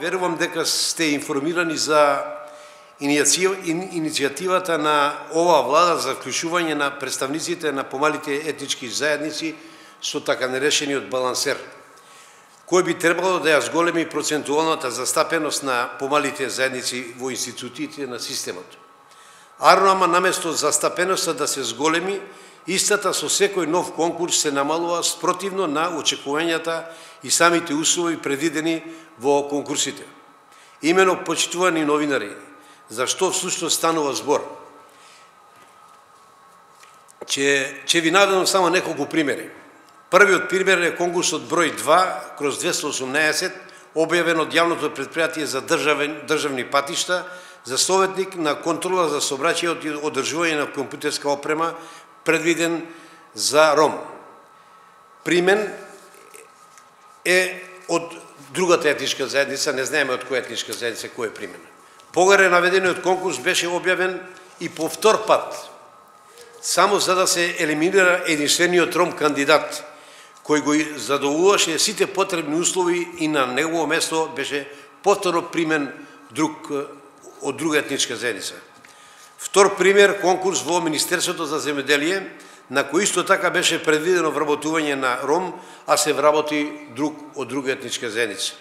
верувам дека сте информирани за иницијативата на оваа влада за вклучување на представниците на помалите етнички заедници со така наречениот балансер, кој би требало да ја зголеми процентуалната застапеност на помалите заедници во институциите на системот. Ама наместо застапеноста да се зголеми, истата со секој нов конкурс се намалува спротивно на очекувањата и самите услови предвидени во конкурсите. Имено, почитувани новинари, зашто всушност станува збор? Ќе ви наведам само неколку примери. Првиот пример е конкурсот број 2/218, објавен од јавното предпријатие за државни патишта за советник на контрола за сообраќајот и одржување на компјутерска опрема, предвиден за Ром. Примен е од другата етничка заедница, не знаеме од која етничка заедница кој е примен. Погоре наведениот конкурс беше објавен и по втор пат, само за да се елиминира единствениот ром кандидат, кој го задоволуваше сите потребни услови и на негово место беше повторно примен од друга етничка заедница. Втор пример, конкурс во Министерството за земјоделие, на кој исто така беше предвидено вработување на ром, а се вработи од друга етничка заедница.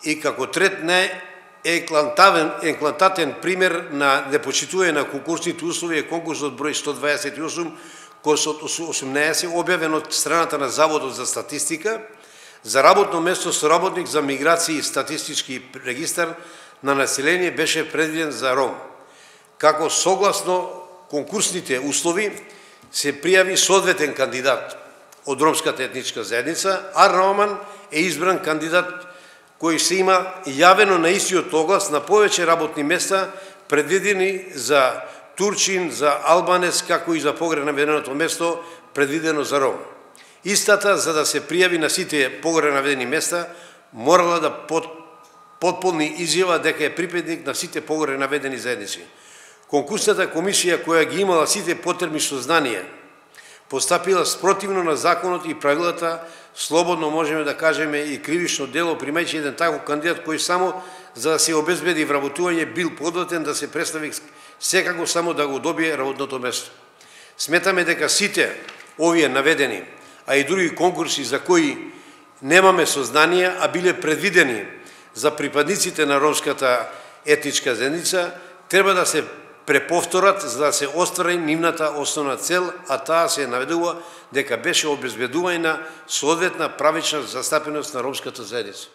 И како трет еклантатен пример на непочитување на конкурсните услови е конкурсот број 128, косот 18, објавен од страната на Заводот за статистика, за работно место со работник за миграција и статистички регистар на население беше предвиден за Ром. Како согласно конкурсните услови се пријави соодветен кандидат од ромската етничка заедница, а Роман е избран кандидат кој се има јавено на истиот оглас на повеќе работни места предвидени за турчин, за албанец, како и за погоре наведеното место предвидено за Ром. Истата, за да се пријави на сите погоре наведени места, морала да потполни изјава дека е припредник на сите погоре наведени заедници. Конкурсната комисија која ги имала сите потребни сознанија, постапила спротивно на законот и правилата, слободно можеме да кажеме и кривично дело, примајќи еден таков кандидат кој само за да се обезбеди вработување бил подготвен да се представи секако само да го добие работното место. Сметаме дека сите овие наведени, а и други конкурси за кои немаме сознание, а биле предвидени за припадниците на ромската етничка заедница, треба да се преповторат за да се оствари нивната основна цел, а таа се наведува дека беше обезбедување на соодветна правична застапеност на ромската заедница.